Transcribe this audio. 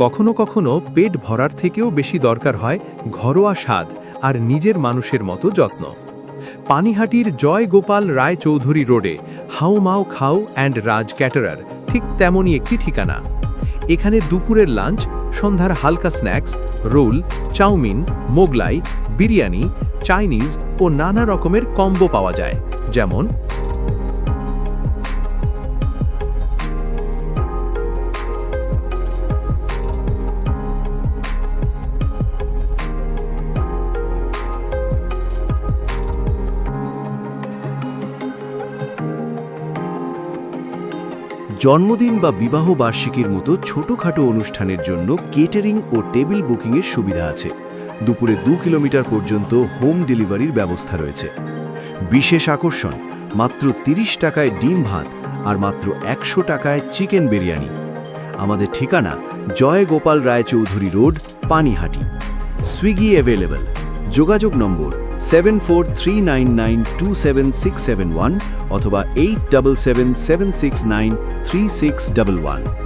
কখনো কখনো পেট ভরার থেকেও বেশি দরকার হয় ঘরোয়া স্বাদ আর নিজের মানুষের মতো যত্ন। পানিহাটির জয় গোপাল রায় চৌধুরী রোডে হাউ মাও খাও অ্যান্ড রাজ ক্যাটারার ঠিক তেমনই একটি ঠিকানা। এখানে দুপুরের লাঞ্চ, সন্ধ্যার হালকা snacks, roll, chowmein, Mughlai, biryani, Chinese ও নানা রকমের কম্বো পাওয়া যায়। যেমন জন্মদিন বা বিবাহ বার্ষিকীর মতো ছোটখাটো অনুষ্ঠানের জন্য কেটারিং ও টেবিল বুকিংয়ের সুবিধা আছে। দুপুরে 2 কিলোমিটার পর্যন্ত হোম ডেলিভারির ব্যবস্থা রয়েছে। বিশেষ আকর্ষণ, মাত্র 30 টাকায় ডিম ভাত আর মাত্র 100 টাকায় চিকেন বিরিয়ানি। আমাদের ঠিকানা Joy Gopal Roy Chowdhury road, Panihati. Swiggy available. যোগাযোগ নম্বর 7439927671 অথবা 8777693611।